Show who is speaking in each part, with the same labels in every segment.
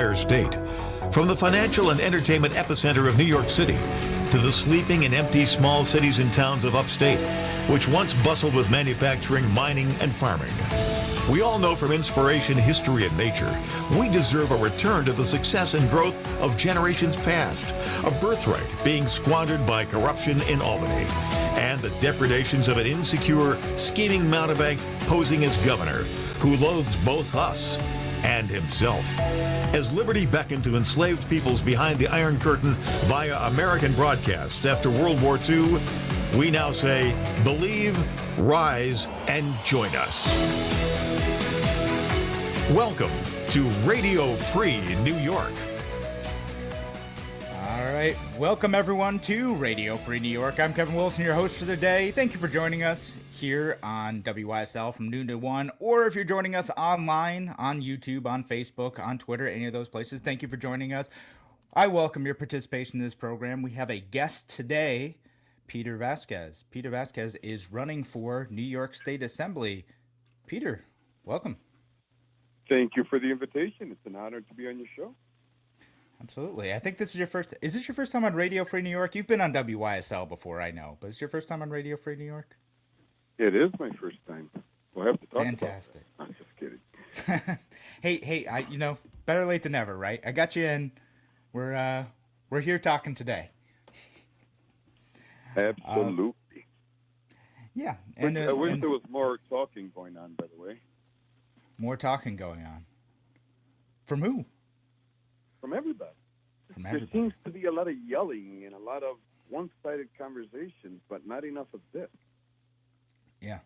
Speaker 1: entire state. From the financial and entertainment epicenter of New York City to the sleeping and empty small cities and towns of upstate, which once bustled with manufacturing, mining, and farming. We all know from inspiration, history, and nature, we deserve a return to the success and growth of generations past, a birthright being squandered by corruption in Albany, and the depredations of an insecure, scheming mountebank posing as governor, who loathes both us and himself. As liberty beckoned to enslaved peoples behind the Iron Curtain via American broadcasts after World War II, we now say, believe, rise, and join us. Welcome to Radio Free New York.
Speaker 2: All right, welcome everyone to Radio Free New York. I'm Kevin Wilson, your host for the day. Thank you for joining us here on WYSL from noon to 1, or if you're joining us online, on YouTube, on Facebook, on Twitter, any of those places, thank you for joining us. I welcome your participation in this program. We have a guest today, Peter Vazquez. Peter Vazquez is running for New York State Assembly. Peter, welcome.
Speaker 3: Thank you for the invitation. It's an honor to be on your show.
Speaker 2: Absolutely. I think this is your first. Is this your first time on Radio Free New York? You've been on WYSL before, I know, but is this your first time on Radio Free New York?
Speaker 3: It is my first time. We'll have to talk
Speaker 2: Fantastic.
Speaker 3: about it. I'm just kidding.
Speaker 2: Hey, better late than never, right? I got you in. We're here talking today.
Speaker 3: Absolutely.
Speaker 2: Yeah.
Speaker 3: And I wish there was more talking going on, by the way.
Speaker 2: More talking going on. From who?
Speaker 3: From everybody.
Speaker 2: From everybody.
Speaker 3: There seems to be a lot of yelling and a lot of one-sided conversations, but not enough of this.
Speaker 2: Yeah.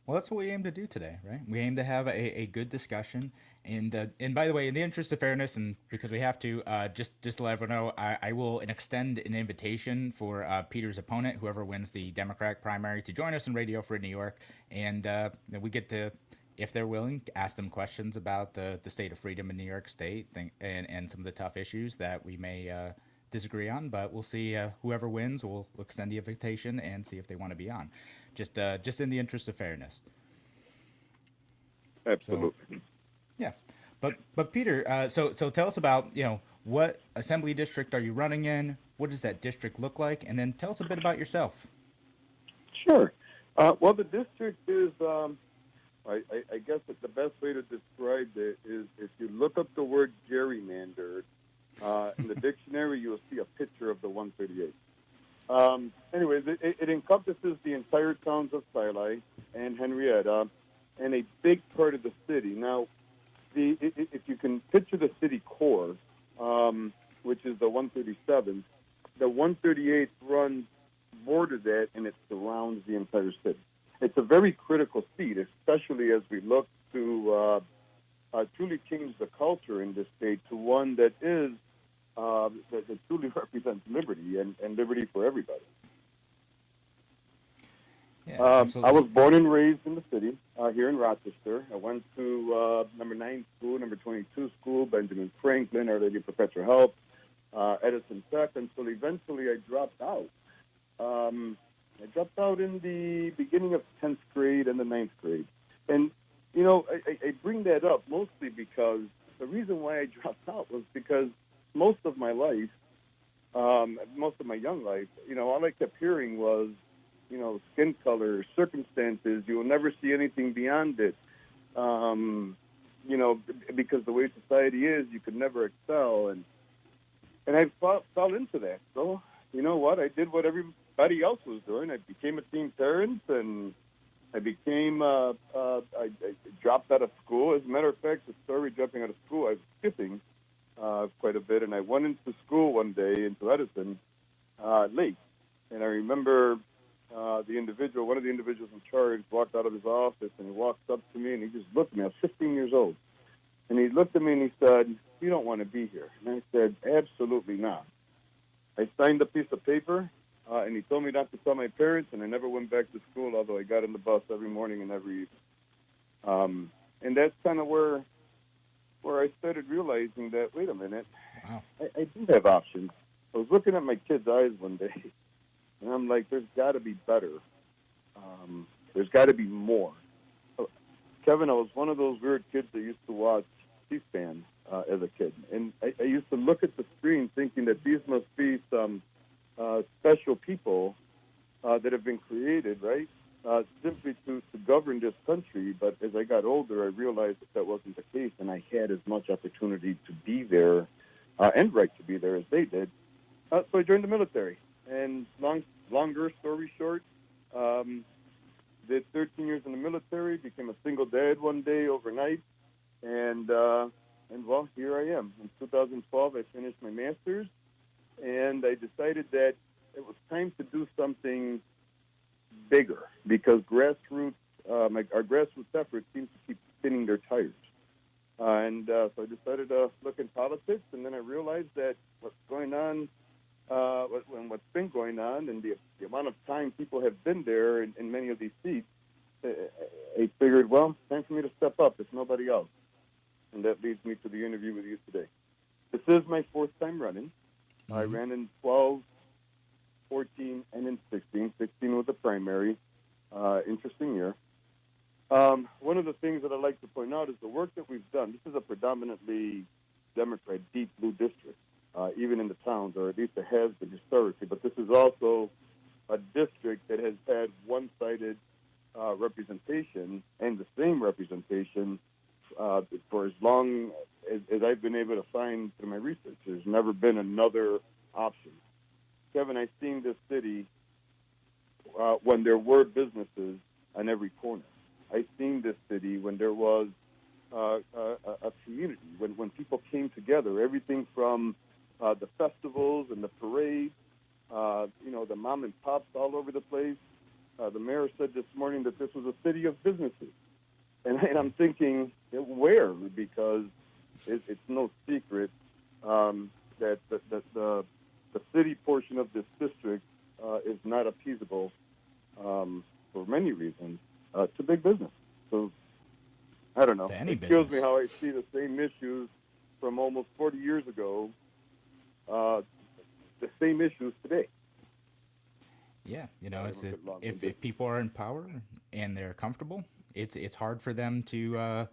Speaker 2: Well, that's what we aim to do today, right? We aim to have a good discussion. And by the way, in the interest of fairness, and because we have to, just to let everyone know, I will extend an invitation for Peter's opponent, whoever wins the Democratic primary, to join us in Radio Free New York. And we get to, if they're willing, to ask them questions about the state of freedom in New York State and some of the tough issues that we may disagree on. But we'll see whoever wins, we'll extend the invitation and see if they want to be on. Just in the interest of fairness.
Speaker 3: Absolutely.
Speaker 2: So, yeah, but Peter, so tell us about what assembly district are you running in? What does that district look like? And then tell us a bit about yourself.
Speaker 3: Sure. Well, the district is, I guess that the best way to describe it is if you look up the word gerrymandered in the dictionary, you'll see a picture of the 138. Anyways, it encompasses the entire towns of Silay and Henrietta and a big part of the city. Now, if you can picture the city core, which is the 137th, the 138th runs border that and it surrounds the entire city. It's a very critical seat, especially as we look to truly change the culture in this state to one that is that truly represents liberty and liberty for everybody.
Speaker 2: Yeah,
Speaker 3: I was born and raised in the city here in Rochester. I went to number 9 school, number 22 school, Benjamin Franklin, Our Lady of Perpetual Help, Edison Tech, until eventually I dropped out. I dropped out in the beginning of 10th grade and the 9th grade. And, I bring that up mostly because the reason why I dropped out was because most of my life, most of my young life, all I kept hearing was, skin color, circumstances. You will never see anything beyond it. Because the way society is, you could never excel. And I fell into that. So, you know what? I did what everybody else was doing. I became a teen parent, and I dropped out of school. As a matter of fact, the story dropping out of school, I was skipping quite a bit, and I went into school one day, into Edison, late. And I remember one of the individuals in charge walked out of his office, and he walked up to me, and he just looked at me. I was 15 years old. And he looked at me, and he said, "You don't want to be here." And I said, "Absolutely not." I signed a piece of paper, and he told me not to tell my parents, and I never went back to school, although I got on the bus every morning and every evening. And that's kind of where I started realizing that, wait a minute,
Speaker 2: Wow.
Speaker 3: I do have options. I was looking at my kid's eyes one day, and I'm like, there's got to be better. There's got to be more. Kevin, I was one of those weird kids that used to watch C-SPAN as a kid. And I used to look at the screen thinking that these must be some special people that have been created, right, simply to govern this country. But as I got older, I realized that wasn't the case, and I had as much opportunity to be there and right to be there as they did. So I joined the military. And longer story short, did 13 years in the military, became a single dad one day overnight, and well, here I am. In 2012, I finished my master's, and I decided that it was time to do something bigger because our grassroots efforts seem to keep spinning their tires. So I decided to look in politics, and then I realized that what's going on, what's been going on, and the amount of time people have been there in many of these seats, I figured, well, it's time for me to step up, if nobody else. And that leads me to the interview with you today. This is my fourth time running. I ran in 12, 14, and in 16. 16 was the primary. Interesting year. One of the things that I'd like to point out is the work that we've done. This is a predominantly Democrat, deep blue district, even in the towns, or at least it has been historically. But this is also a district that has had one-sided representation and the same representation for as long as I've been able to find through my research. There's never been another option. Kevin, I've seen this city when there were businesses on every corner. I've seen this city when there was a community, when people came together, everything from the festivals and the parades, the mom and pops all over the place. The mayor said this morning that this was a city of businesses. And I'm thinking, where? Because it's no secret that the city portion of this district is not appeasable for many reasons to big business. So, I don't know. It kills me how I see the same issues from almost 40 years ago, the same issues today.
Speaker 2: Yeah, it's if people are in power and they're comfortable, it's hard for them to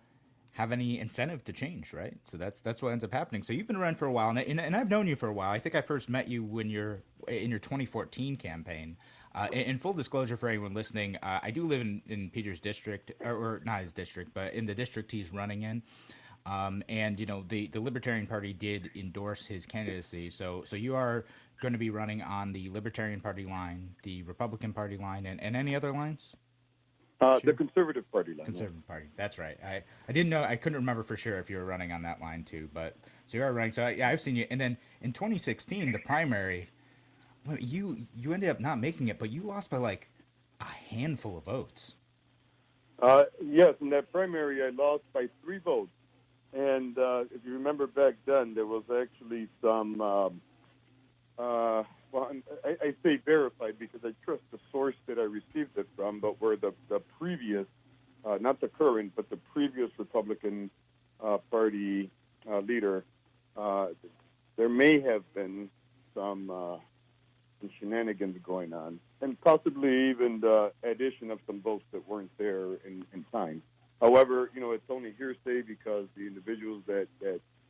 Speaker 2: have any incentive to change, right? So that's what ends up happening. So you've been around for a while, and I've known you for a while. I think I first met you when you're in your 2014 campaign. In full disclosure for anyone listening, I do live in Peter's district, or not his district, but in the district he's running in. And the Libertarian Party did endorse his candidacy. So you are going to be running on the Libertarian Party line, the Republican Party line, and any other lines?
Speaker 3: The Conservative Party line.
Speaker 2: Conservative Party. That's right. I didn't know. I couldn't remember for sure if you were running on that line too. But so you are running. So yeah, I've seen you. And then in 2016, the primary, you ended up not making it, but you lost by like a handful of votes.
Speaker 3: Yes, in that primary, I lost by 3 votes. And if you remember back then, there was actually some, I say verified because I trust the source that I received it from, but where the previous, not the current, but the previous Republican Party leader, there may have been some shenanigans going on, and possibly even the addition of some votes that weren't there in time. However, it's only hearsay because the individuals that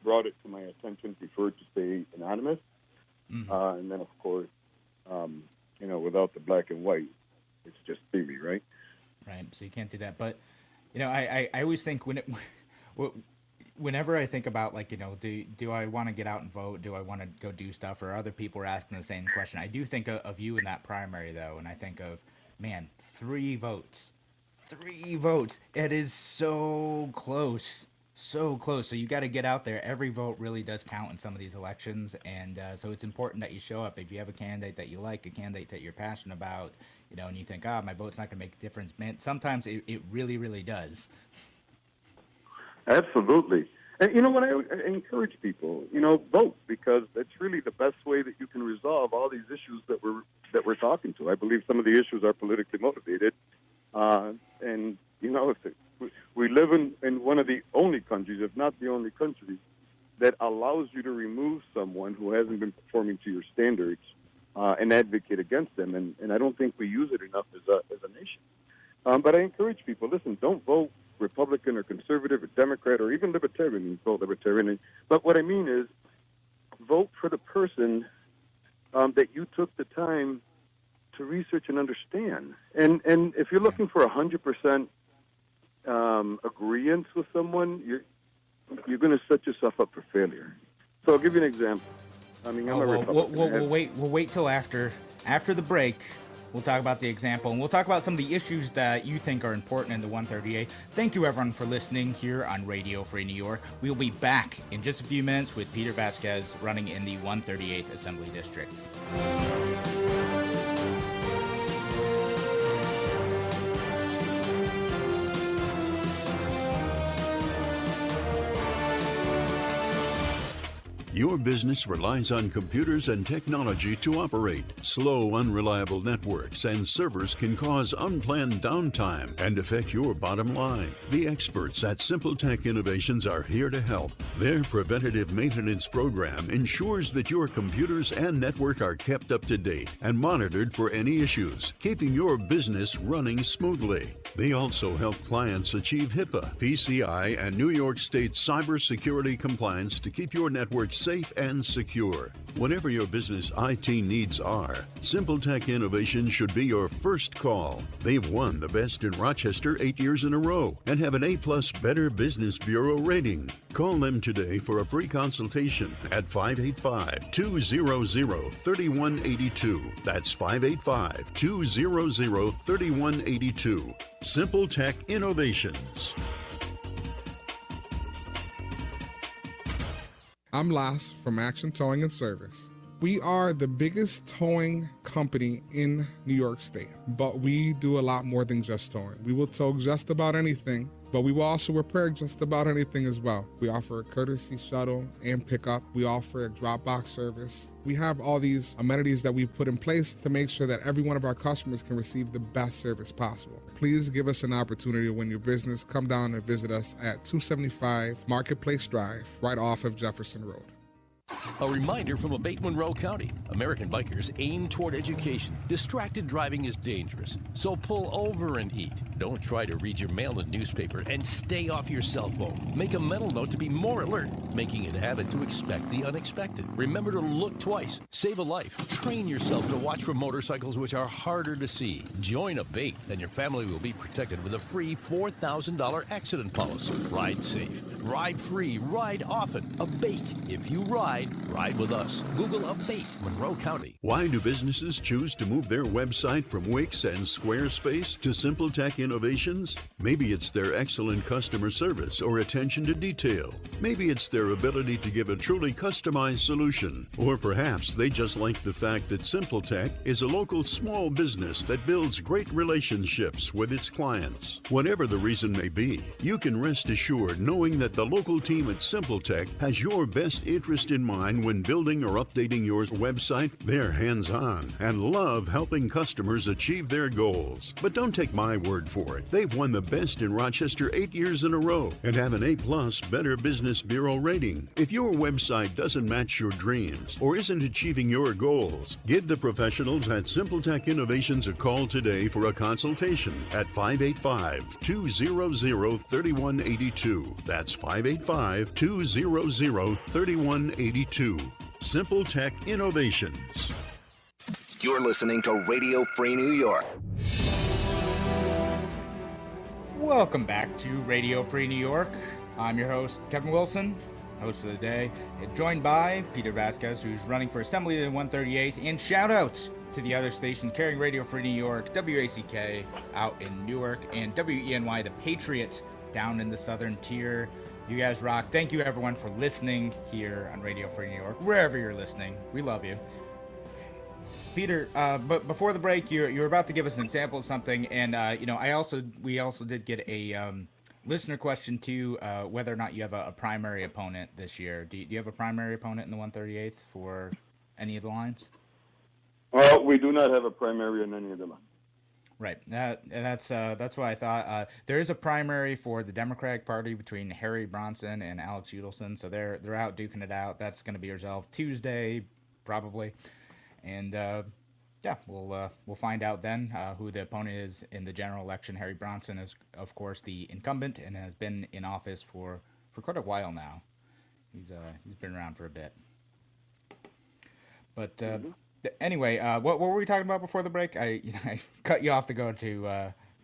Speaker 3: brought it to my attention preferred to stay anonymous. Mm-hmm. And then, of course, without the black and white, it's just theory, right?
Speaker 2: Right. So you can't do that. But, I always think whenever I think about, like, do I want to get out and vote? Do I want to go do stuff? Or other people are asking the same question. I do think of you in that primary, though, and I think of, man, 3 votes. 3 votes. It is so close. So close. So you got to get out there. Every vote really does count in some of these elections. And so it's important that you show up. If you have a candidate that you like, a candidate that you're passionate about, and you think, my vote's not going to make a difference. Man, sometimes it really, really does.
Speaker 3: Absolutely. And what I encourage people, vote, because that's really the best way that you can resolve all these issues that we're talking to. I believe some of the issues are politically motivated. And we live in one of the only countries, if not the only country, that allows you to remove someone who hasn't been performing to your standards and advocate against them. And I don't think we use it enough as a nation. But I encourage people, listen, don't vote Republican or conservative or Democrat or even libertarian. You vote libertarian. But what I mean is, vote for the person that you took the time to research and understand. And if you're looking for 100% agreement with someone, you're going to set yourself up for failure. So I'll give you an example. I mean, I'm a Republican.
Speaker 2: We'll wait till after the break. We'll talk about the example, and we'll talk about some of the issues that you think are important in the 138. Thank you, everyone, for listening here on Radio Free New York. We'll be back in just a few minutes with Peter Vazquez running in the 138th Assembly District.
Speaker 4: Your business relies on computers and technology to operate. Slow, unreliable networks and servers can cause unplanned downtime and affect your bottom line. The experts at Simple Tech Innovations are here to help. Their preventative maintenance program ensures that your computers and network are kept up to date and monitored for any issues, keeping your business running smoothly. They also help clients achieve HIPAA, PCI, and New York State cybersecurity compliance to keep your network safe and secure. Whatever your business IT needs are, Simple Tech Innovations should be your first call. They've won the Best in Rochester 8 years in a row and have an A+ Better Business Bureau rating. Call them today for a free consultation at 585-200-3182. That's 585-200-3182. Simple Tech Innovations.
Speaker 5: I'm Las from Action Towing and Service. We are the biggest towing company in New York State, but we do a lot more than just towing. We will tow just about anything, but we will also repair just about anything as well. We offer a courtesy shuttle and pickup. We offer a drop box service. We have all these amenities that we've put in place to make sure that every one of our customers can receive the best service possible. Please give us an opportunity to win your business. Come down and visit us at 275 Marketplace Drive, right off of Jefferson Road.
Speaker 6: A reminder from Abate Monroe County. American bikers aim toward education. Distracted driving is dangerous, so pull over and eat. Don't try to read your mail and newspaper, and stay off your cell phone. Make a mental note to be more alert, making it a habit to expect the unexpected. Remember to look twice. Save a life. Train yourself to watch for motorcycles which are harder to see. Join Abate, and your family will be protected with a free $4,000 accident policy. Ride safe. Ride free. Ride often. Abate. If you ride with us. Google Abate Monroe County.
Speaker 4: Why do businesses choose to move their website from Wix and Squarespace to Simple Tech Innovations? Maybe it's their excellent customer service or attention to detail. Maybe it's their ability to give a truly customized solution. Or perhaps they just like the fact that Simple Tech is a local small business that builds great relationships with its clients. Whatever the reason may be, you can rest assured knowing that the local team at Simple Tech has your best interest in mind when building or updating your website. They're hands-on and love helping customers achieve their goals. But don't take my word for it. They've won the Best in Rochester 8 years in a row and have an A+ Better Business Bureau rating. If your website doesn't match your dreams or isn't achieving your goals, give the professionals at Simple Tech Innovations a call today for a consultation at 585-200-3182. That's 585-200-3182. Simple Tech Innovations.
Speaker 7: You're listening to Radio Free New York.
Speaker 2: Welcome back to Radio Free New York. I'm your host, Kevin Wilson, host for the day, and joined by Peter Vazquez, who's running for Assembly in the 138th, and shout out to the other station carrying Radio Free New York, WACK out in Newark, and WENY, the Patriot, down in the southern tier. You guys rock. Thank you, everyone, for listening here on Radio Free New York, wherever you're listening. We love you. Peter, but before the break, you're about to give us an example of something, and we also did get a listener question too, whether or not you have a primary opponent this year. Do you have a primary opponent in the 138th for any of the lines?
Speaker 3: We do not have a primary on any of them.
Speaker 2: Right. That's what I thought. There is a primary for the Democratic Party between Harry Bronson and Alex Udelson, so they're out duking it out. That's going to be resolved Tuesday, probably. And Yeah, we'll find out then who the opponent is in the general election. Harry Bronson is, of course, the incumbent and has been in office for quite a while now. He's been around for a bit. But anyway, what were we talking about before the break? I cut you off to go to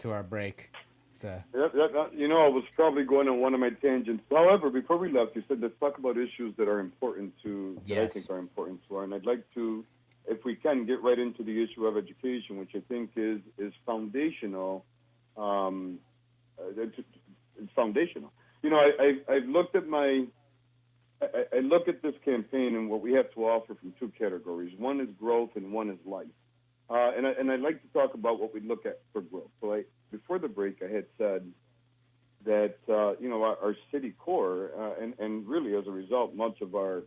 Speaker 2: our break. So
Speaker 3: I was probably going on one of my tangents. However, before we left, you said let's talk about issues that are important that I think are important to our. And I'd like to, if we can, get right into the issue of education, which I think is foundational. It's foundational. I've looked at I look at this campaign and what we have to offer from two categories. One is growth and one is life. And I'd like to talk about what we look at for growth. So before the break, I had said that, our city core, and really as a result, much of our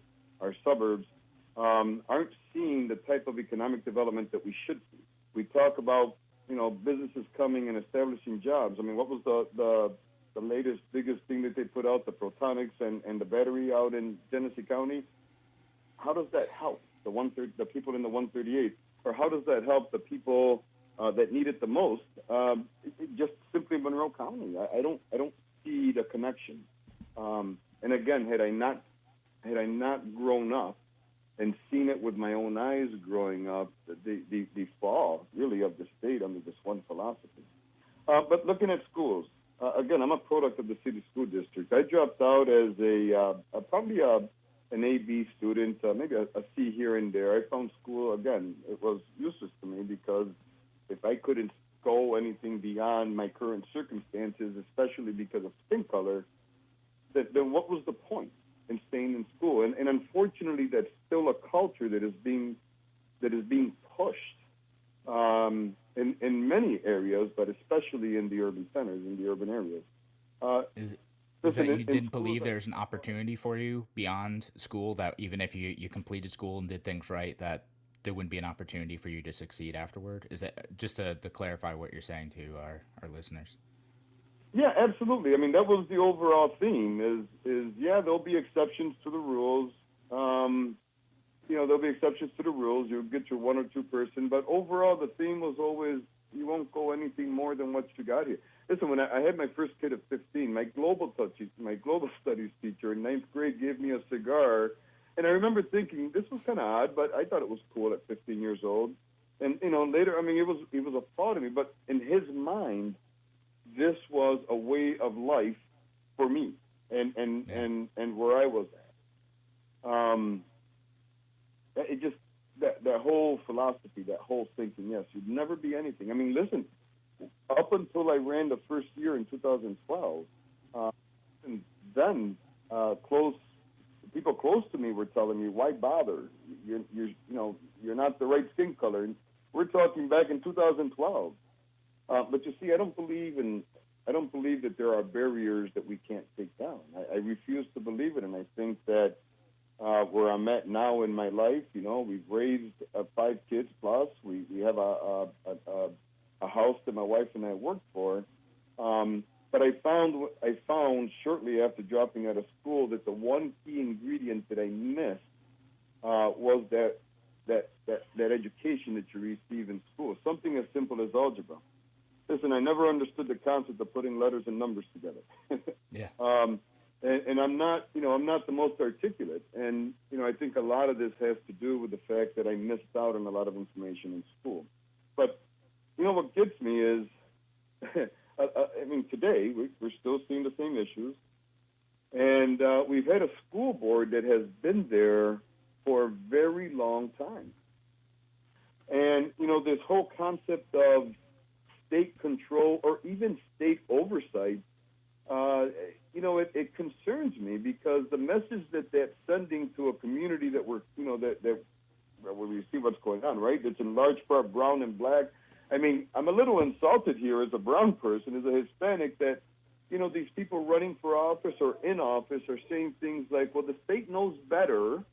Speaker 3: suburbs aren't seeing the type of economic development that we should see. We talk about, businesses coming and establishing jobs. I mean, what was the latest, biggest thing that they put out, the Protonics and the battery out in Genesee County? How does that help the people in the 138? Or how does that help the people that need it the most? Just simply Monroe County. I don't see the connection. And again, had I not grown up and seen it with my own eyes growing up, the fall really of the state under this one philosophy. But looking at schools, again, I'm a product of the city school district. I dropped out as probably an A-B student, maybe a C here and there. I found school, again, it was useless to me because if I couldn't go anything beyond my current circumstances, especially because of skin color, then what was the point in staying in school? And unfortunately, that's still a culture that is being pushed in many areas, but especially in the urban centers, in the urban areas.
Speaker 2: Is that you didn't believe there's an opportunity for you beyond school, that even if you completed school and did things right, that there wouldn't be an opportunity for you to succeed afterward? Is that just to clarify what you're saying to our listeners?
Speaker 3: Yeah, absolutely. I mean, that was the overall theme is there'll be exceptions to the rules. There'll be exceptions to the rules. You'll get your one or two person, but overall the theme was always you won't go anything more than what you got here. Listen, when I had my first kid at 15, my global studies teacher in ninth grade gave me a cigar, and I remember thinking this was kind of odd, but I thought it was cool at 15 years old. And later, I mean, it was a thought to me, but in his mind, this was a way of life for me, and where I was at. It just that whole philosophy, that whole thinking. Yes, you'd never be anything. I mean, listen. Up until I ran the first year in 2012, and then people close to me were telling me, "Why bother? You're not the right skin color." And we're talking back in 2012. But you see, I don't believe that there are barriers that we can't take down. I refuse to believe it, and I think that where I'm at now in my life, we've raised 5 kids plus. We have a house that my wife and I worked for. But I found shortly after dropping out of school that the one key ingredient that I missed was that education that you receive in school, something as simple as algebra. Listen, I never understood the concept of putting letters and numbers together.
Speaker 2: Yeah.
Speaker 3: And I'm not the most articulate. And, I think a lot of this has to do with the fact that I missed out on a lot of information in school. But, what gets me is, today we're still seeing the same issues. And we've had a school board that has been there for a very long time. And, this whole concept of state control or even state oversight, it concerns me because the message that's sending to a community that we're, where we see what's going on, right? It's in large part brown and black. I mean, I'm a little insulted here as a brown person, as a Hispanic, that, these people running for office or in office are saying things like, well, the state knows better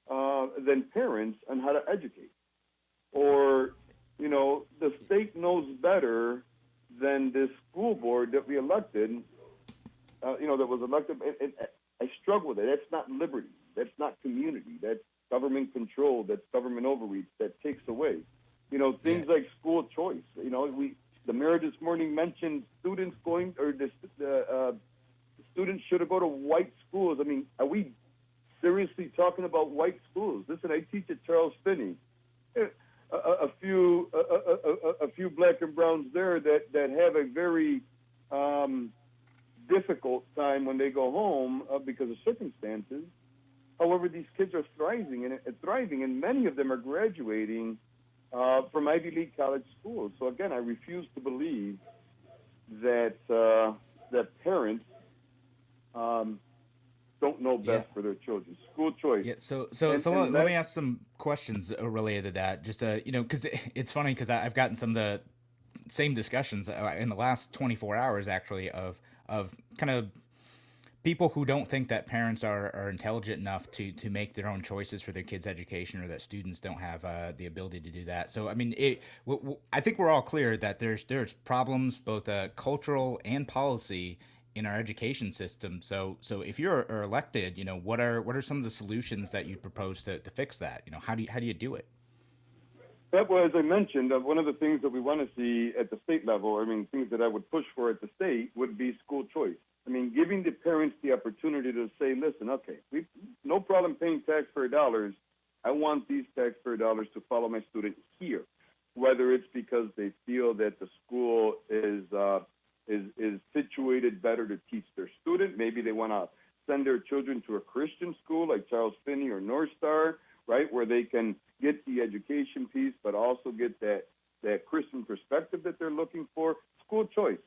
Speaker 3: than parents on how to educate. Or, the state knows better than this school board that we elected, that was elected. I struggle with it. That's not liberty. That's not community. That's government control. That's government overreach. That takes away. Things like school choice. The mayor this morning mentioned students going, or the students should go to white schools. I mean, are we seriously talking about white schools? Listen, I teach at Charles Finney. A few black and browns there that have a very difficult time when they go home because of circumstances. However, these kids are thriving, and many of them are graduating from Ivy League college schools. So again, I refuse to believe that parents don't know best for their children. School choice.
Speaker 2: Yeah. So let me ask some questions related to that. Just because it's funny because I've gotten some of the same discussions in the last 24 hours actually of kind of people who don't think that parents are intelligent enough to make their own choices for their kids' education, or that students don't have the ability to do that. So I mean, I think we're all clear that there's problems, both cultural and policy, in our education system. So if you're elected, what are some of the solutions that you propose to fix that? How do you do it?
Speaker 3: Well, as I mentioned, one of the things that we want to see at the state level, things that I would push for at the state, would be school choice. Giving the parents the opportunity to say, listen, okay, we no problem paying taxpayer dollars. I want these taxpayer dollars to follow my student here, whether it's because they feel that the school is situated better to teach their student. Maybe they want to send their children to a Christian school like Charles Finney or North Star, right, where they can get the education piece, but also get that Christian perspective that they're looking for. School choice.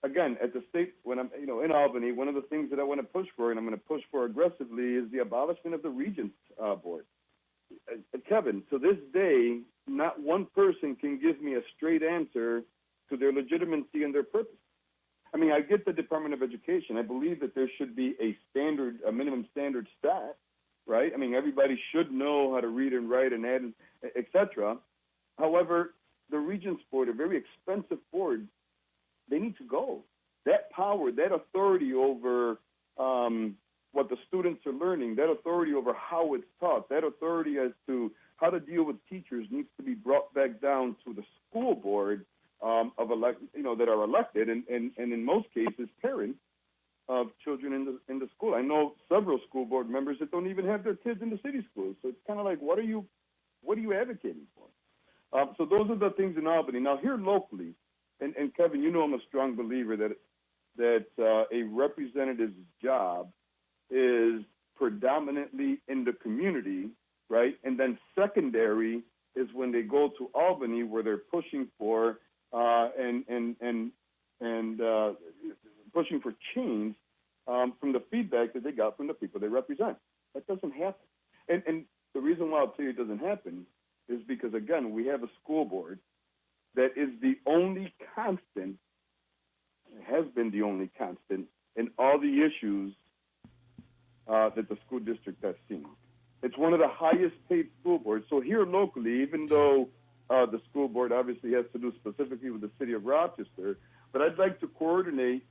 Speaker 3: Again, at the state, when I'm in Albany, one of the things that I want to push for, and I'm going to push for aggressively, is the abolishment of the Regents Board. Kevin, to this day, not one person can give me a straight answer to their legitimacy and their purpose. I get the Department of Education. I believe that there should be a minimum standard stat, right? Everybody should know how to read and write and add, etc. However, the Regents Board, a very expensive board, they need to go. That power, that authority over what the students are learning, that authority over how it's taught, that authority as to how to deal with teachers needs to be brought back down to the school board that are elected, and in most cases, parents of children in the school. I know several school board members that don't even have their kids in the city schools. So it's kind of like, what are you advocating for? So those are the things in Albany. Now here locally, and Kevin, I'm a strong believer that a representative's job is predominantly in the community, right? And then secondary is when they go to Albany, where they're pushing for pushing for change from the feedback that they got from the people they represent. That doesn't happen. And the reason why I'll tell you it doesn't happen is because, again, we have a school board that is the only constant, has been the only constant, in all the issues that the school district has seen. It's one of the highest paid school boards. So here locally, even though the school board obviously has to do specifically with the city of Rochester, but I'd like to coordinate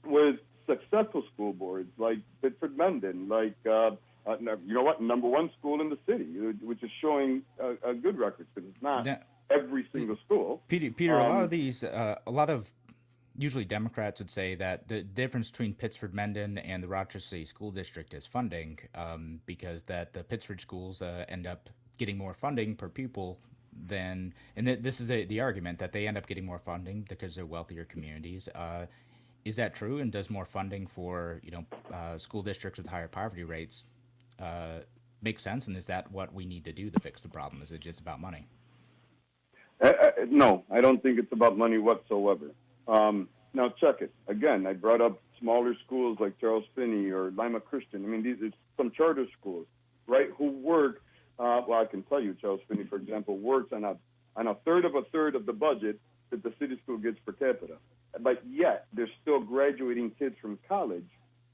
Speaker 3: with successful school boards like Pittsford-Mendon, like, number one school in the city, which is showing a good record, because it's not every single school.
Speaker 2: Peter, a lot of usually Democrats would say that the difference between Pittsford-Mendon and the Rochester City School District is funding, because that the Pittsford schools end up getting more funding per pupil than, and this is the argument, that they end up getting more funding because they're wealthier communities. Is that true? And does more funding for school districts with higher poverty rates make sense? And is that what we need to do to fix the problem? Is it just about money?
Speaker 3: No, I don't think it's about money whatsoever. Now check it. Again, I brought up smaller schools like Charles Finney or Lima Christian. These are some charter schools, right, who work, I can tell you, Charles Finney, for example, works on a third of the budget that the city school gets per capita. But yet, they're still graduating kids from college,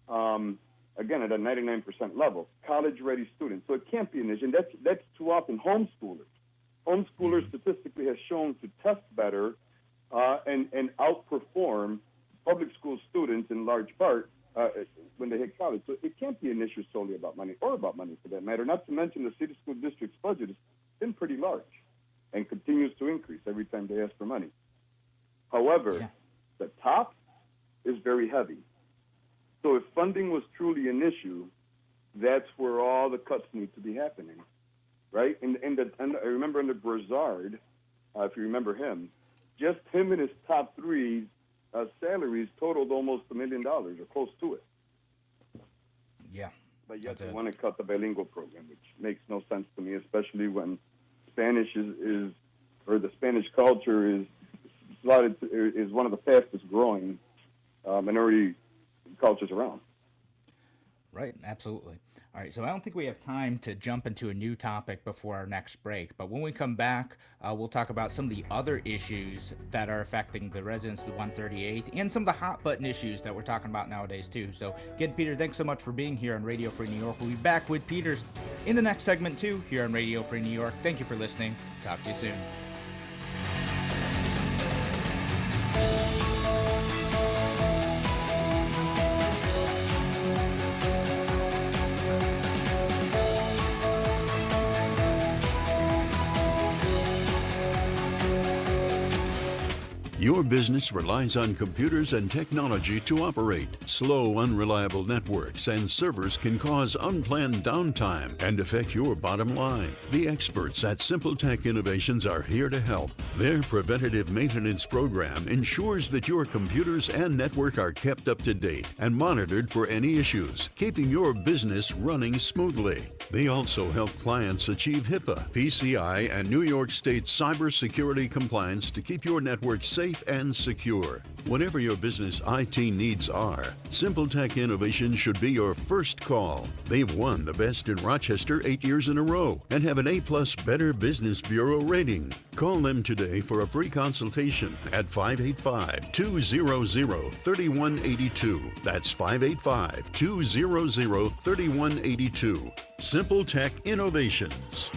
Speaker 3: again, at a 99% level, college-ready students. So it can't be an issue. And that's too often homeschoolers. Homeschoolers statistically has shown to test better and outperform public school students in large part when they hit college. So it can't be an issue solely about money, or about money for that matter. Not to mention the city school district's budget has been pretty large and continues to increase every time they ask for money. However, the top is very heavy. So if funding was truly an issue, that's where all the cuts need to be happening, right? And I remember under Broussard, if you remember him, just him and his top three salaries totaled almost $1 million or close to it.
Speaker 2: Yeah.
Speaker 3: But yet they want to cut the bilingual program, which makes no sense to me, especially when Spanish or the Spanish culture is one of the fastest growing minority cultures around.
Speaker 2: Right, absolutely. All right, so I don't think we have time to jump into a new topic before our next break, but when we come back, we'll talk about some of the other issues that are affecting the residents of the 138th and some of the hot button issues that we're talking about nowadays too. So again, Peter, thanks so much for being here on Radio Free New York. We'll be back with Peter's in the next segment too here on Radio Free New York. Thank you for listening. Talk to you soon.
Speaker 4: Your business relies on computers and technology to operate. Slow, unreliable networks and servers can cause unplanned downtime and affect your bottom line. The experts at Simple Tech Innovations are here to help. Their preventative maintenance program ensures that your computers and network are kept up to date and monitored for any issues, keeping your business running smoothly. They also help clients achieve HIPAA, PCI, and New York State cybersecurity compliance to keep your network safe and secure. Whatever your business IT needs are, Simple Tech Innovations should be your first call. They've won the Best in Rochester 8 years in a row and have an A+ Better Business Bureau rating. Call them today for a free consultation at 585-200-3182. That's 585-200-3182. Simple Tech Innovations.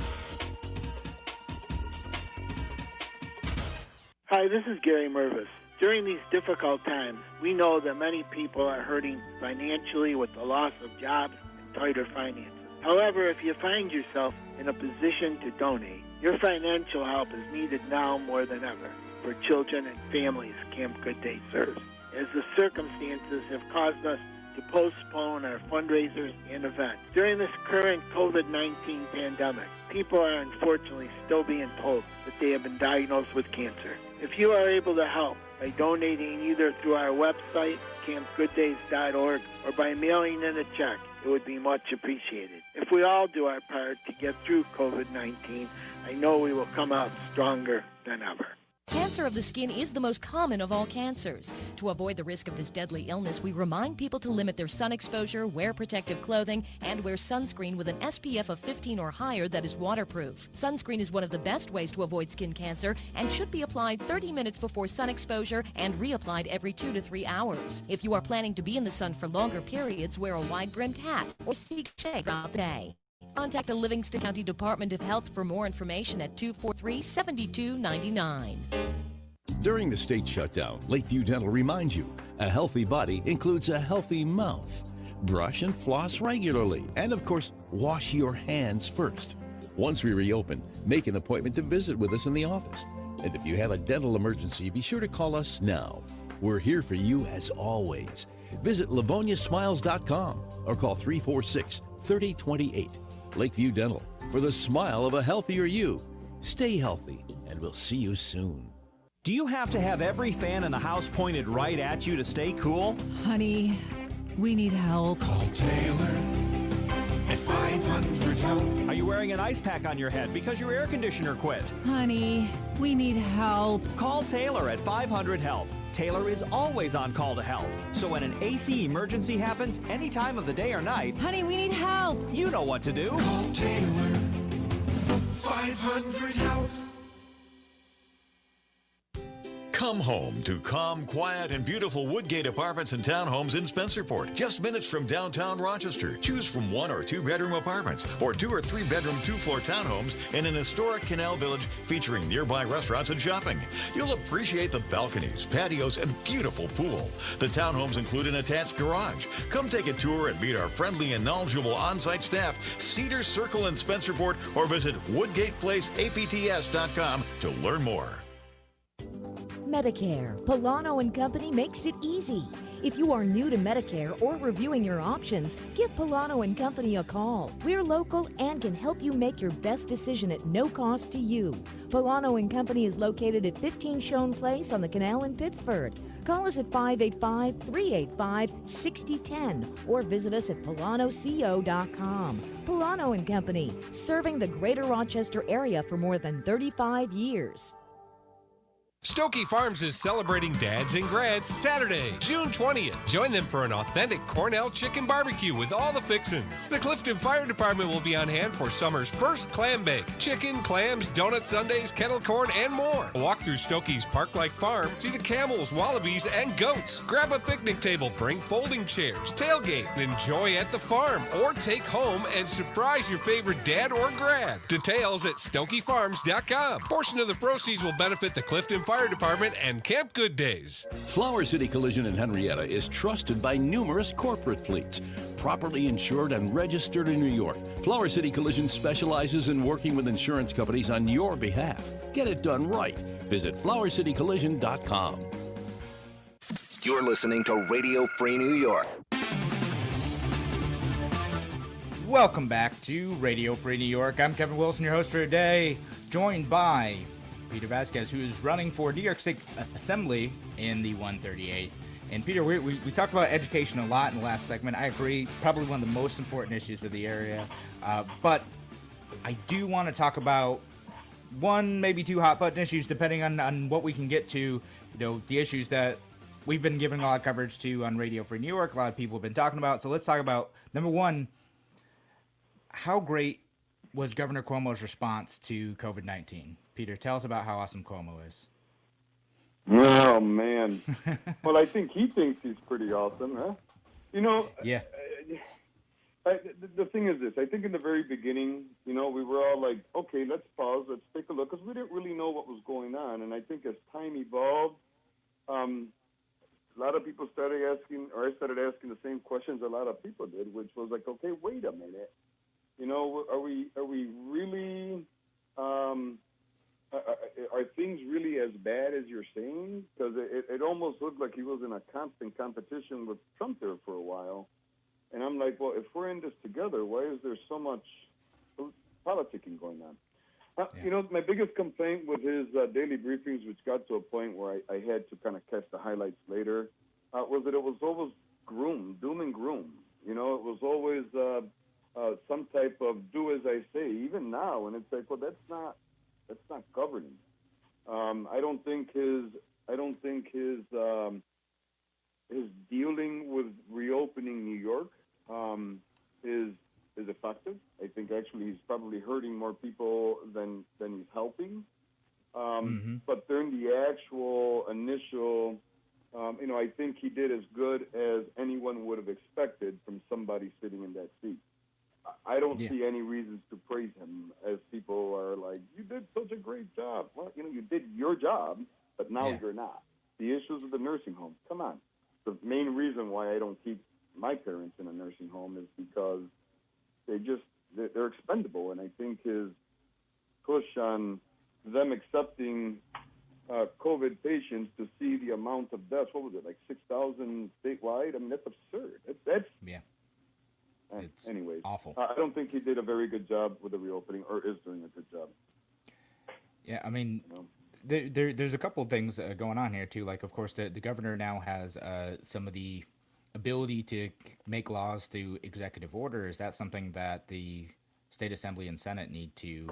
Speaker 8: Hi, this is Gary Mervis. During these difficult times, we know that many people are hurting financially with the loss of jobs and tighter finances. However, if you find yourself in a position to donate, your financial help is needed now more than ever for children and families Camp Good Day serves, as the circumstances have caused us to postpone our fundraisers and events. During this current COVID-19 pandemic, people are unfortunately still being told that they have been diagnosed with cancer. If you are able to help by donating either through our website, campgooddays.org, or by mailing in a check, it would be much appreciated. If we all do our part to get through COVID-19, I know we will come out stronger than ever.
Speaker 9: Cancer of the skin is the most common of all cancers. To avoid the risk of this deadly illness, we remind people to limit their sun exposure, wear protective clothing, and wear sunscreen with an SPF of 15 or higher that is waterproof. Sunscreen is one of the best ways to avoid skin cancer and should be applied 30 minutes before sun exposure and reapplied every 2 to 3 hours. If you are planning to be in the sun for longer periods, wear a wide-brimmed hat or seek shade throughout the day. Contact the Livingston County Department of Health for more information at 243-7299.
Speaker 6: During the state shutdown, Lakeview Dental reminds you, a healthy body includes a healthy mouth. Brush and floss regularly, and of course, wash your hands first. Once we reopen, make an appointment to visit with us in the office. And if you have a dental emergency, be sure to call us now. We're here for you as always. Visit livoniasmiles.com or call 346-3028. Lakeview Dental, for the smile of a healthier you. Stay healthy, and we'll see you soon.
Speaker 10: Do you have to have every fan in the house pointed right at you to stay cool?
Speaker 11: Honey, we need help.
Speaker 12: Call Taylor at 500-HELP.
Speaker 10: Are you wearing an ice pack on your head because your air conditioner quit?
Speaker 11: Honey, we need help.
Speaker 10: Call Taylor at 500-HELP. Taylor is always on call to help. So when an AC emergency happens, any time of the day or night...
Speaker 11: Honey, we need help.
Speaker 10: You know what to do.
Speaker 12: Call Taylor. 500-HELP.
Speaker 1: Come home to calm, quiet, and beautiful Woodgate apartments and townhomes in Spencerport. Just minutes from downtown Rochester. Choose from 1 or 2 bedroom apartments or 2 or 3 bedroom 2-floor townhomes in an historic canal village featuring nearby restaurants and shopping. You'll appreciate the balconies, patios, and beautiful pool. The townhomes include an attached garage. Come take a tour and meet our friendly and knowledgeable on-site staff, Cedar Circle in Spencerport, or visit woodgateplaceapts.com to learn more.
Speaker 9: Medicare. Polano & Company makes it easy. If you are new to Medicare or reviewing your options, give Polano & Company a call. We're local and can help you make your best decision at no cost to you. Polano & Company is located at 15 Shone Place on the Canal in Pittsford. Call us at 585-385-6010 or visit us at polanoco.com. Polano & Company, serving the greater Rochester area for more than 35 years.
Speaker 13: Stokey Farms is celebrating Dads and Grads Saturday, June 20th. Join them for an authentic Cornell chicken barbecue with all the fixins. The Clifton Fire Department will be on hand for summer's first clam bake. Chicken, clams, donut sundaes, kettle corn, and more. Walk through Stokey's park-like farm, see the camels, wallabies, and goats. Grab a picnic table, bring folding chairs, tailgate, and enjoy at the farm. Or take home and surprise your favorite dad or grad. Details at stokeyfarms.com. Portion of the proceeds will benefit the Clifton Fire Department and Camp Good Days.
Speaker 6: Flower City Collision in Henrietta is trusted by numerous corporate fleets. Properly insured and registered in New York, Flower City Collision specializes in working with insurance companies on your behalf. Get it done right. Visit flowercitycollision.com.
Speaker 7: You're listening to Radio Free New York.
Speaker 2: Welcome back to Radio Free New York. I'm Kevin Wilson, your host for today, joined by Peter Vazquez, who is running for New York State Assembly in the 138. And Peter, we talked about education a lot in the last segment. I agree, probably one of the most important issues of the area. But I do want to talk about one, maybe two hot button issues, depending on what we can get to. You know, the issues that we've been giving a lot of coverage to on Radio Free New York. A lot of people have been talking about. So let's talk about, number one, how great was Governor Cuomo's response to COVID-19? Peter, tell us about how awesome Cuomo is.
Speaker 3: Oh, man. Well, I think he thinks he's pretty awesome, huh? You know,
Speaker 2: yeah.
Speaker 3: The thing is this. I think in the very beginning, you know, we were all like, okay, let's pause, let's take a look, because we didn't really know what was going on. And I think as time evolved, a lot of people started asking, or I started asking the same questions a lot of people did, which was like, okay, wait a minute. You know, are we really, are things really as bad as you're saying? Because it almost looked like he was in a constant competition with Trump there for a while. And I'm like, well, if we're in this together, why is there so much politicking going on? You know, my biggest complaint with his daily briefings, which got to a point where I had to kind of catch the highlights later, was that it was always doom and gloom. You know, it was always some type of do as I say, even now. And it's like, well, that's not governing. I don't think his dealing with reopening New York is effective. I think actually he's probably hurting more people than he's helping. But during the actual initial, you know, I think he did as good as anyone would have expected from somebody sitting in that seat. I don't see any reasons to praise him, as people are like, you did such a great job. Well, you know, you did your job, but now you're not. The issues with the nursing home, come on. The main reason why I don't keep my parents in a nursing home is because they're expendable. And I think his push on them accepting COVID patients to see the amount of deaths, what was it, like 6,000 statewide? I mean, that's absurd. Anyways,
Speaker 2: awful.
Speaker 3: I don't think he did a very good job with the reopening, or is doing a good job.
Speaker 2: Yeah, I mean, there's a couple of things going on here, too. Like, of course, the governor now has some of the ability to make laws through executive order. Is that something that the State Assembly and Senate need to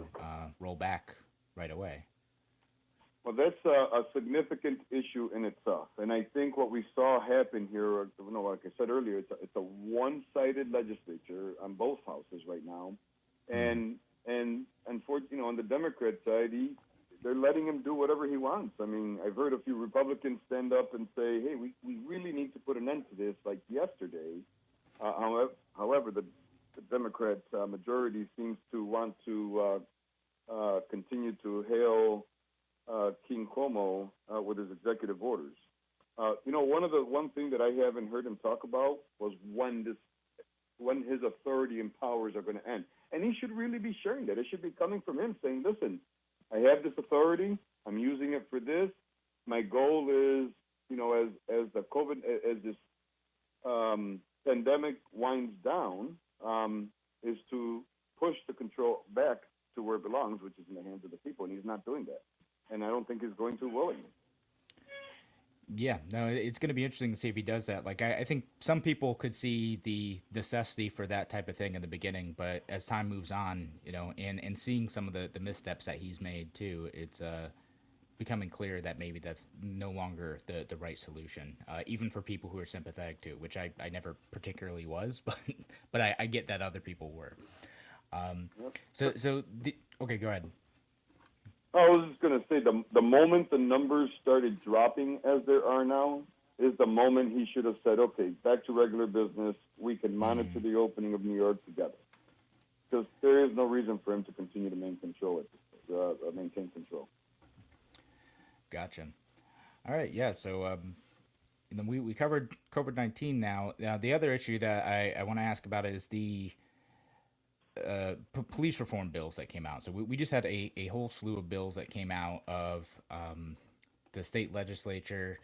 Speaker 2: roll back right away?
Speaker 3: Well, that's a significant issue in itself. And I think what we saw happen here, you know, like I said earlier, it's a one-sided legislature on both houses right now. And for, you know, on the Democrat side, they're letting him do whatever he wants. I mean, I've heard a few Republicans stand up and say, "Hey, we really need to put an end to this," like yesterday. However, the Democrat majority seems to want to continue to hail King Cuomo with his executive orders. One thing that I haven't heard him talk about was when his authority and powers are going to end, and he should really be sharing that. It should be coming from him, saying, "Listen, I have this authority. I'm using it for this. My goal is, as this pandemic winds down, is to push the control back to where it belongs, which is in the hands of the people." And he's not doing that, and I don't think he's going to willingly.
Speaker 2: Yeah, no, it's going to be interesting to see if he does that. Like, I think some people could see the necessity for that type of thing in the beginning, but as time moves on, and seeing some of the missteps that he's made too, it's becoming clear that maybe that's no longer the right solution, even for people who are sympathetic to it, which I never particularly was, but I get that other people were. Okay, go ahead.
Speaker 3: I was just going to say the moment the numbers started dropping as there are now is the moment he should have said, "Okay, back to regular business. We can monitor the opening of New York together." Because there is no reason for him to continue to maintain control.
Speaker 2: Gotcha. All right, yeah. So we covered COVID-19 now. The other issue that I want to ask about is the police reform bills that came out. So we just had a whole slew of bills that came out of the state legislature.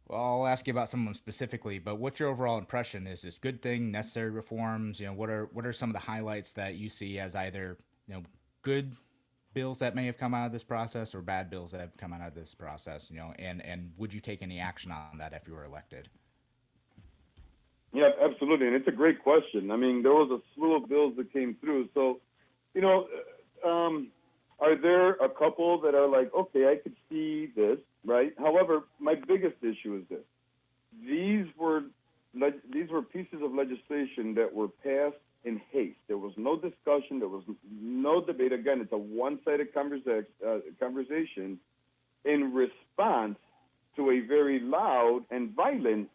Speaker 2: Well, I'll ask you about some of them specifically, but what's your overall impression? Is this good thing, necessary reforms? What are some of the highlights that you see as either good bills that may have come out of this process or bad bills that have come out of this process? And would you take any action on that if you were elected?
Speaker 3: Yeah, absolutely, and it's a great question. I mean, there was a slew of bills that came through. So, are there a couple that are like, okay, I could see this, right? However, my biggest issue is this: these were pieces of legislation that were passed in haste. There was no discussion. There was no debate. Again, it's a one-sided conversation in response to a very loud and violent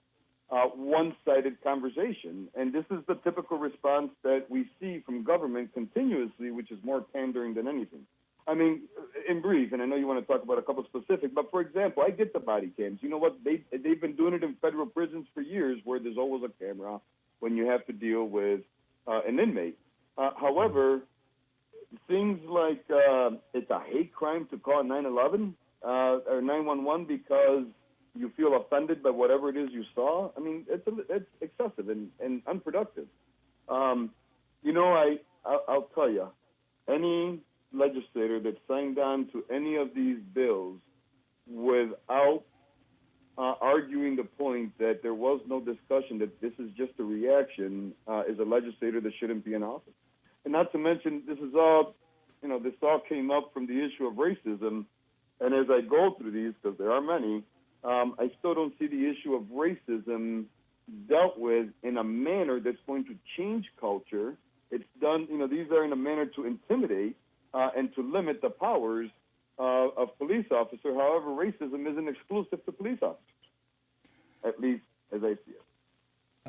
Speaker 3: one-sided conversation. And this is the typical response that we see from government continuously, which is more pandering than anything. I mean, in brief, and I know you want to talk about a couple specific, but for example, I get the body cams. You know what? They've been doing it in federal prisons for years where there's always a camera when you have to deal with an inmate. However, things like it's a hate crime to call 911 or 911 because you feel offended by whatever it is you saw. I mean, it's excessive and unproductive. I'll tell you, any legislator that signed on to any of these bills without arguing the point that there was no discussion, that this is just a reaction, is a legislator that shouldn't be in office. And not to mention, this all came up from the issue of racism. And as I go through these, because there are many, I still don't see the issue of racism dealt with in a manner that's going to change culture. It's done, these are in a manner to intimidate and to limit the powers of police officers. However, racism isn't exclusive to police officers, at least as I see it.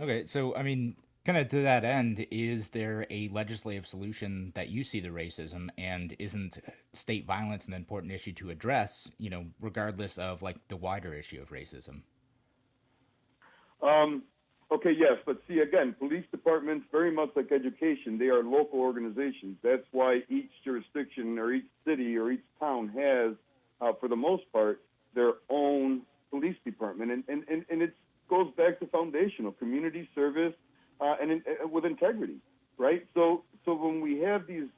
Speaker 2: Okay, so, I mean, kind of to that end, is there a legislative solution that you see the racism, and isn't state violence an important issue to address, regardless of, like, the wider issue of racism?
Speaker 3: Okay, yes, but see, again, police departments, very much like education, they are local organizations. That's why each jurisdiction or each city or each town has, for the most part, their own police department. And it goes back to foundational community service and with integrity, right? So when we have these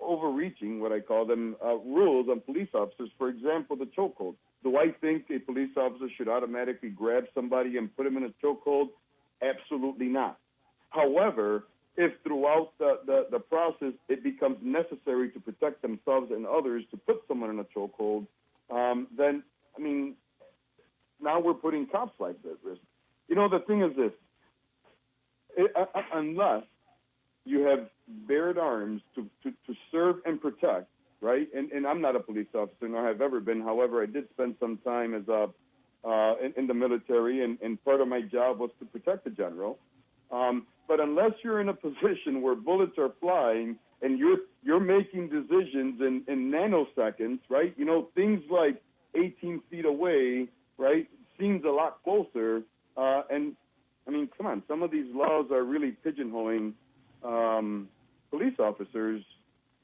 Speaker 3: overreaching, what I call them, rules on police officers, for example, the chokehold. Do I think a police officer should automatically grab somebody and put him in a chokehold? Absolutely not. However, if throughout the process it becomes necessary to protect themselves and others to put someone in a chokehold, then, I mean, now we're putting cops' lives at risk. The thing is this. Unless you have bared arms to serve and protect, right? And I'm not a police officer, nor have ever been. However, I did spend some time as in the military, and part of my job was to protect the general. But unless you're in a position where bullets are flying and you're making decisions in nanoseconds, right? You know, things like 18 feet away, right, seems a lot closer. And I mean, come on, some of these laws are really pigeonholing police officers,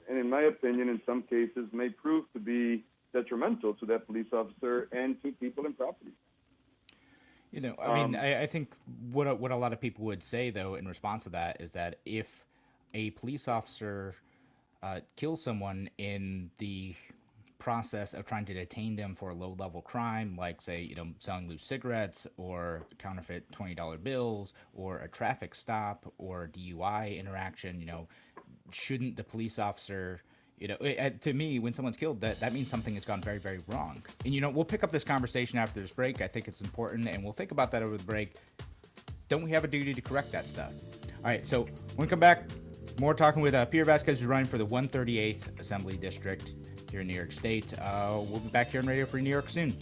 Speaker 3: and in my opinion, in some cases, may prove to be detrimental to that police officer and to people and property.
Speaker 2: You know, I mean, I think what a lot of people would say, though, in response to that is that if a police officer kills someone in the process of trying to detain them for a low-level crime, like, say, you know, selling loose cigarettes or counterfeit $20 bills or a traffic stop or a DUI interaction, you know, shouldn't the police officer... You know, to me, when someone's killed, that means something has gone very, very wrong. And, you know, we'll pick up this conversation after this break. I think it's important, and we'll think about that over the break. Don't we have a duty to correct that stuff? All right, so when we come back, more talking with Peter Vazquez, who's running for the 138th Assembly District here in New York State. We'll be back here on Radio Free New York soon.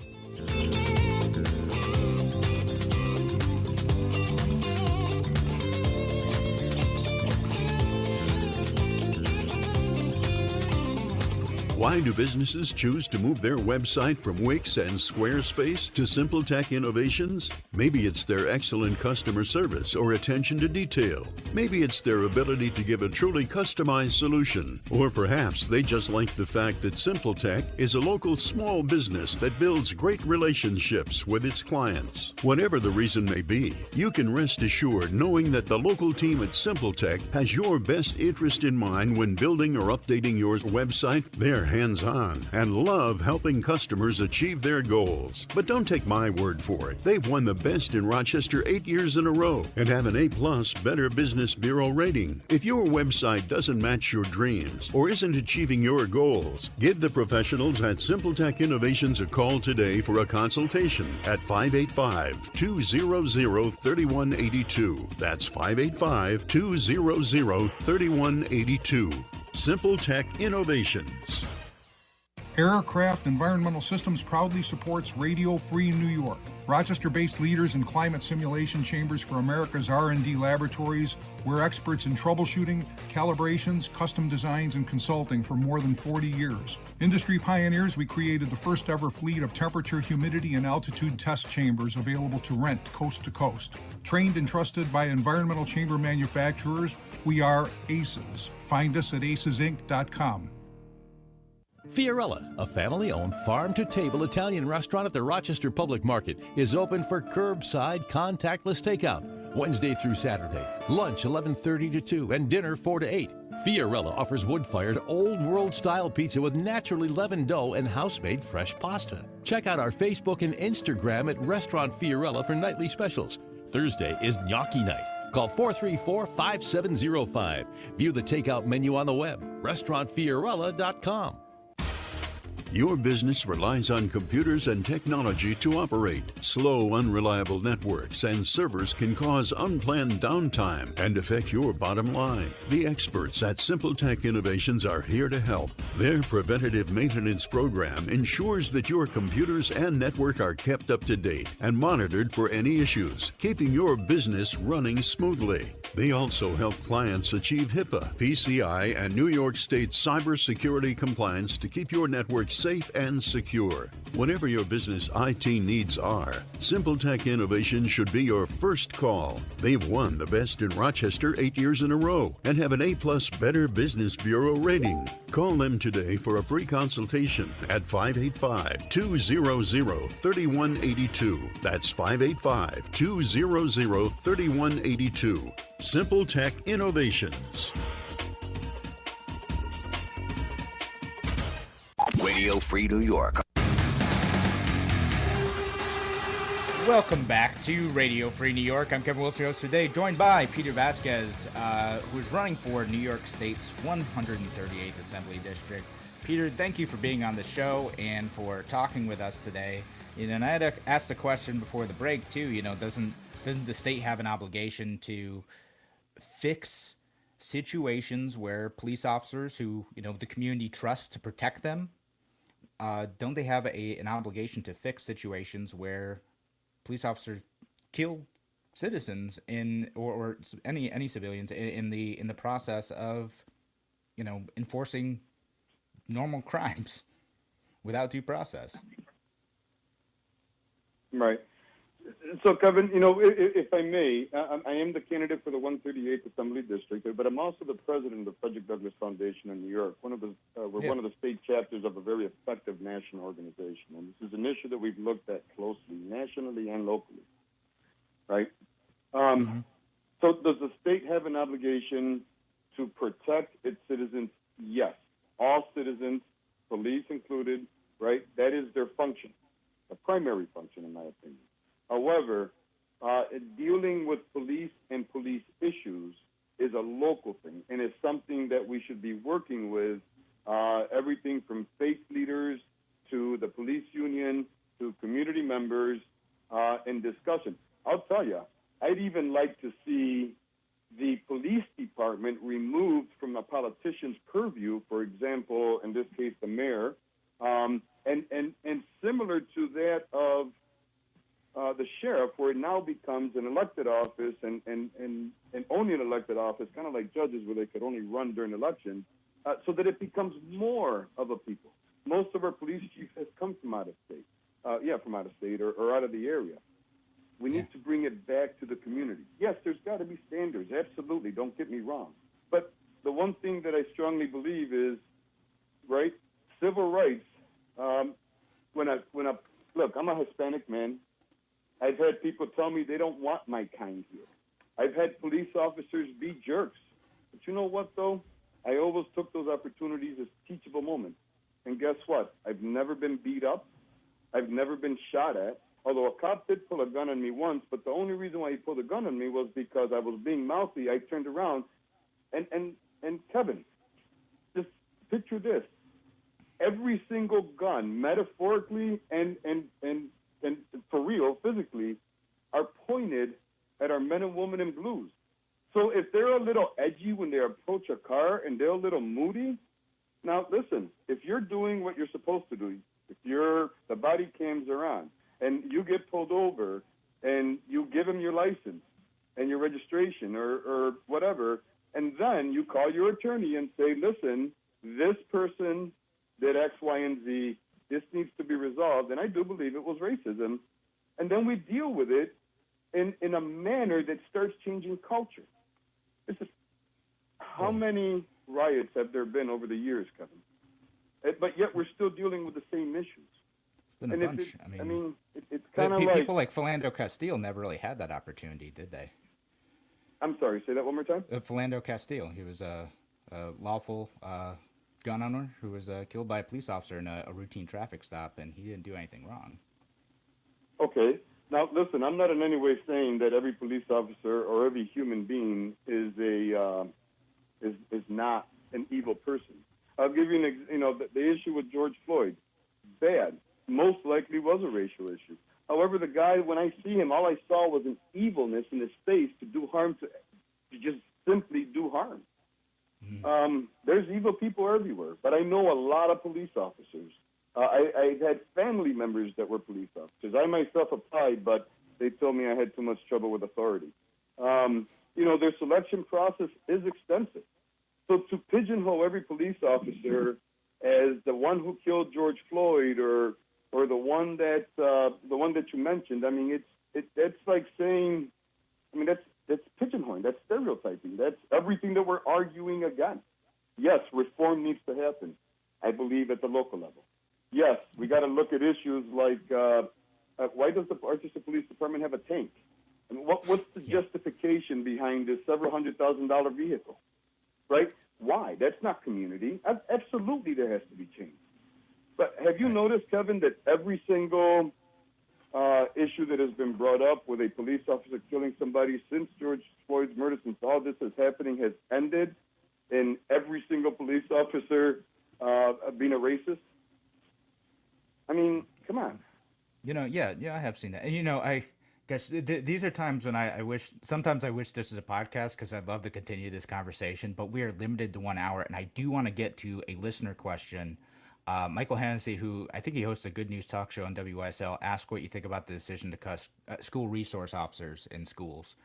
Speaker 4: Why do businesses choose to move their website from Wix and Squarespace to SimpleTech Innovations? Maybe it's their excellent customer service or attention to detail. Maybe it's their ability to give a truly customized solution. Or perhaps they just like the fact that SimpleTech is a local small business that builds great relationships with its clients. Whatever the reason may be, you can rest assured knowing that the local team at SimpleTech has your best interest in mind when building or updating your website. They're hands-on and love helping customers achieve their goals. But don't take my word for it. They've won the best in Rochester 8 years in a row and have an A+ Better Business Bureau rating. If your website doesn't match your dreams or isn't achieving your goals, give the professionals at SimpleTech Innovations a call today for a consultation at 585-200-3182. That's 585-200-3182. SimpleTech Innovations.
Speaker 14: Aircraft Environmental Systems proudly supports Radio Free New York. Rochester-based leaders in climate simulation chambers for America's R&D laboratories. We're experts in troubleshooting, calibrations, custom designs, and consulting for more than 40 years. Industry pioneers, we created the first ever fleet of temperature, humidity, and altitude test chambers available to rent coast to coast. Trained and trusted by environmental chamber manufacturers, we are ACES. Find us at acesinc.com.
Speaker 6: Fiorella, a family-owned farm-to-table Italian restaurant at the Rochester Public Market, is open for curbside contactless takeout Wednesday through Saturday. Lunch 11:30 to 2 and dinner 4 to 8. Fiorella offers wood-fired, old-world-style pizza with naturally leavened dough and house-made fresh pasta. Check out our Facebook and Instagram at Restaurant Fiorella for nightly specials. Thursday is gnocchi night. Call 434-5705. View the takeout menu on the web, restaurantfiorella.com.
Speaker 4: Your business relies on computers and technology to operate. Slow, unreliable networks and servers can cause unplanned downtime and affect your bottom line. The experts at SimpleTech Innovations are here to help. Their preventative maintenance program ensures that your computers and network are kept up to date and monitored for any issues, keeping your business running smoothly. They also help clients achieve HIPAA, PCI, and New York State cybersecurity compliance to keep your network safe and secure. Whatever your business IT needs are, SimpleTech Innovations should be your first call. They've won the best in Rochester 8 years in a row and have an A+ Better Business Bureau rating. Call them today for a free consultation at 585-200-3182. That's 585-200-3182. SimpleTech Innovations.
Speaker 7: Radio Free New York.
Speaker 2: Welcome back to Radio Free New York. I'm Kevin Wilson, host today, joined by Peter Vazquez, who is running for New York State's 138th Assembly District. Peter, thank you for being on the show and for talking with us today. You know, and I had asked a question before the break too. You know, doesn't the state have an obligation to fix situations where police officers who, the community trusts to protect them, don't they have an obligation to fix situations where police officers kill citizens or any civilians in the process of, enforcing normal crimes without due process?
Speaker 3: Right. So, Kevin, if I may, I am the candidate for the 138th Assembly District, but I'm also the president of the Frederick Douglass Foundation in New York. We're one of the state chapters of a very effective national organization, and this is an issue that we've looked at closely, nationally and locally. Right. So, does the state have an obligation to protect its citizens? Yes, all citizens, police included. Right. That is their function, the primary function, in my opinion. However, dealing with police and police issues is a local thing, and it's something that we should be working with everything from faith leaders to the police union to community members in discussion. I'll tell you, I'd even like to see the police department removed from a politician's purview, for example, in this case, the mayor, and similar to that of the sheriff, where it now becomes an elected office and only an elected office, kind of like judges where they could only run during elections, so that it becomes more of a people. Most of our police chiefs has come from out of state, from out of state or out of the area. We need to bring it back to the community. Yes, there's got to be standards, absolutely, don't get me wrong. But the one thing that I strongly believe is, right, civil rights, look, I'm a Hispanic man. I've had people tell me they don't want my kind here. I've had police officers be jerks. But you know what, though? I always took those opportunities as teachable moments. And guess what? I've never been beat up. I've never been shot at. Although a cop did pull a gun on me once, but the only reason why he pulled a gun on me was because I was being mouthy. I turned around, and Kevin, just picture this. Every single gun, metaphorically and for real, physically, are pointed at our men and women in blues. So if they're a little edgy when they approach a car and they're a little moody, now listen, if you're doing what you're supposed to do, if the body cams are on, and you get pulled over and you give them your license and your registration or whatever, and then you call your attorney and say, listen, this person did X, Y, and Z. This needs to be resolved. And I do believe it was racism. And then we deal with it in a manner that starts changing culture. This is how many riots have there been over the years, Kevin? But yet we're still dealing with the same issues.
Speaker 2: Been a bunch.
Speaker 3: It's kind of like
Speaker 2: people like Philando Castile never really had that opportunity, did they?
Speaker 3: I'm sorry. Say that one more time.
Speaker 2: Philando Castile. He was a lawful gun owner who was killed by a police officer in a routine traffic stop, and he didn't do anything wrong.
Speaker 3: Okay. Now, listen. I'm not in any way saying that every police officer or every human being is not an evil person. I'll give you the issue with George Floyd. Bad. Most likely was a racial issue. However, the guy, when I see him, all I saw was an evilness in his face to do harm, to just simply do harm. There's evil people everywhere, but I know a lot of police officers. I had family members that were police officers. I myself applied, but they told me I had too much trouble with authority. Their selection process is extensive. So to pigeonhole every police officer as the one who killed George Floyd or the one that you mentioned, that's like saying, that's pigeonholing, that's stereotyping, that's everything that we're arguing against. Yes, reform needs to happen, I believe, at the local level. Yes, we got to look at issues like why does the Rochester Police Department have a tank? And what's the justification behind this several $100,000 vehicle? Right? Why? That's not community. Absolutely, there has to be change. But have you noticed, Kevin, that every single issue that has been brought up with a police officer killing somebody since George Floyd's murder, since all this is happening, has ended in every single police officer being a racist? Come on.
Speaker 2: I have seen that. And Gosh, these are times when sometimes I wish this was a podcast because I'd love to continue this conversation, but we are limited to 1 hour, and I do want to get to a listener question. Michael Hennessy, who I think he hosts a good news talk show on WYSL, asked what you think about the decision to cut school resource officers in schools.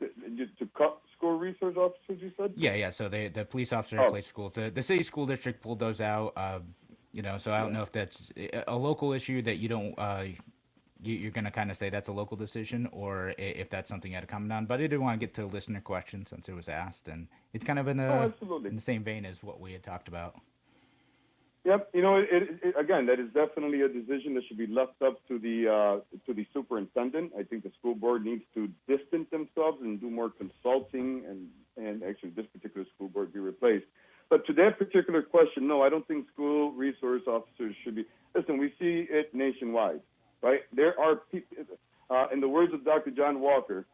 Speaker 3: To cut school resource officers, you said?
Speaker 2: Yeah. So the police officer in place schools, the city school district pulled those out. So I don't know if that's a local issue that you don't. You're going to kind of say that's a local decision, or if that's something you had to comment on. But I did want to get to a listener question since it was asked, and it's kind of in the same vein as what we had talked about.
Speaker 3: Yep, again, that is definitely a decision that should be left up to the superintendent. I think the school board needs to distance themselves and do more consulting, and actually this particular school board be replaced. But to that particular question, no, I don't think school resource officers should be. Listen, we see it nationwide, right? There are people, in the words of Dr. John Walker,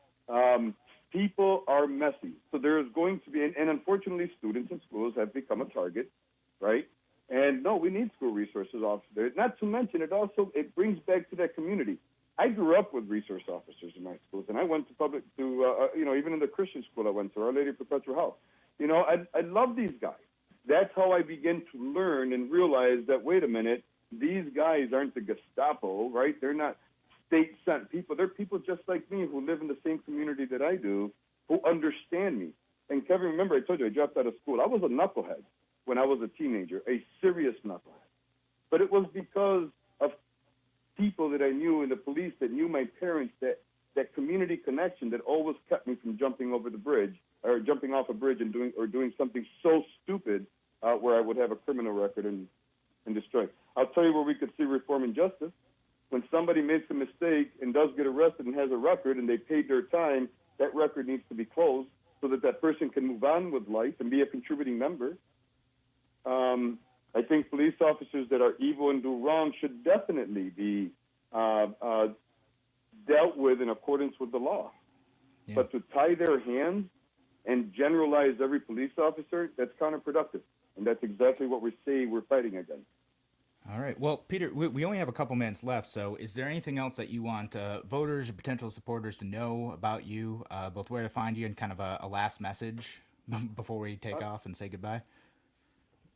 Speaker 3: people are messy. So there is going to be, and unfortunately, students in schools have become a target, right? And no, we need school resources officers. Not to mention, it brings back to that community. I grew up with resource officers in my schools, and I went to even in the Christian school I went to, Our Lady of Perpetual Help. I love these guys. That's how I began to learn and realize that, wait a minute, these guys aren't the Gestapo, right? They're not state-sent people. They're people just like me who live in the same community that I do, who understand me. And Kevin, remember I told you I dropped out of school. I was a knucklehead when I was a teenager, a serious knucklehead. But it was because of people that I knew in the police that knew my parents, that community connection that always kept me from jumping over the bridge or jumping off a bridge and doing something so stupid where I would have a criminal record and destroyed. I'll tell you where we could see reform and justice. When somebody makes a mistake and does get arrested and has a record and they paid their time, that record needs to be closed so that person can move on with life and be a contributing member. I think police officers that are evil and do wrong should definitely be dealt with in accordance with the law. Yeah. But to tie their hands and generalize every police officer, that's counterproductive. And that's exactly what we're fighting against.
Speaker 2: All right. Well, Peter, we only have a couple minutes left, so is there anything else that you want voters or potential supporters to know about you, both where to find you and kind of a last message before we take off and say goodbye?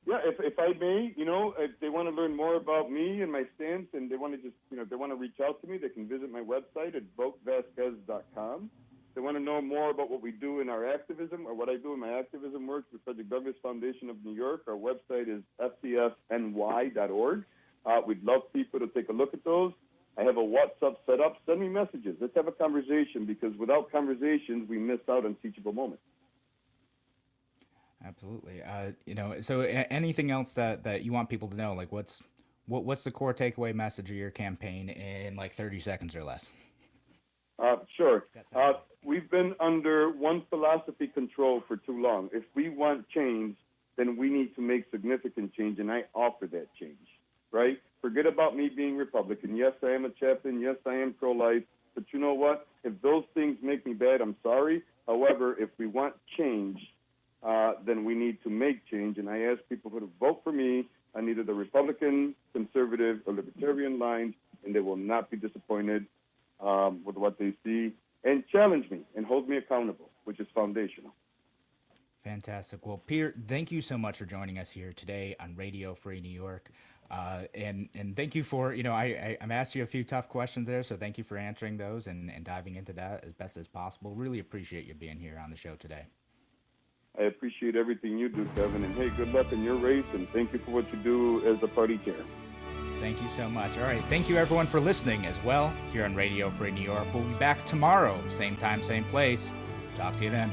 Speaker 3: Yeah, if I may, if they want to learn more about me and my stance, and they want to if they want to reach out to me, they can visit my website at vazquez.com. They want to know more about what we do in our activism, or what I do in my activism work with Frederick Douglass Foundation of New York. Our website is fcfny.org. We'd love people to take a look at those. I have a WhatsApp set up. Send me messages. Let's have a conversation, because without conversations, we miss out on teachable moments.
Speaker 2: Absolutely. So anything else that you want people to know, like what's the core takeaway message of your campaign in like 30 seconds or less?
Speaker 3: Sure. We've been under one philosophy control for too long. If we want change, then we need to make significant change, and I offer that change, right? Forget about me being Republican. Yes, I am a chaplain. Yes, I am pro-life. But you know what? If those things make me bad, I'm sorry. However, if we want change, then we need to make change. And I ask people to vote for me on either the Republican, conservative, or libertarian lines, and they will not be disappointed with what they see, and challenge me and hold me accountable, which is foundational.
Speaker 2: Fantastic. Well, Peter, thank you so much for joining us here today on Radio Free New York. And thank you for, I'm asked you a few tough questions there, so thank you for answering those and diving into that as best as possible. Really appreciate you being here on the show today.
Speaker 3: I appreciate everything you do, Kevin. And hey, good luck in your race, and thank you for what you do as a party chair.
Speaker 2: Thank you so much. All right. Thank you, everyone, for listening as well here on Radio Free New York. We'll be back tomorrow, same time, same place. Talk to you then.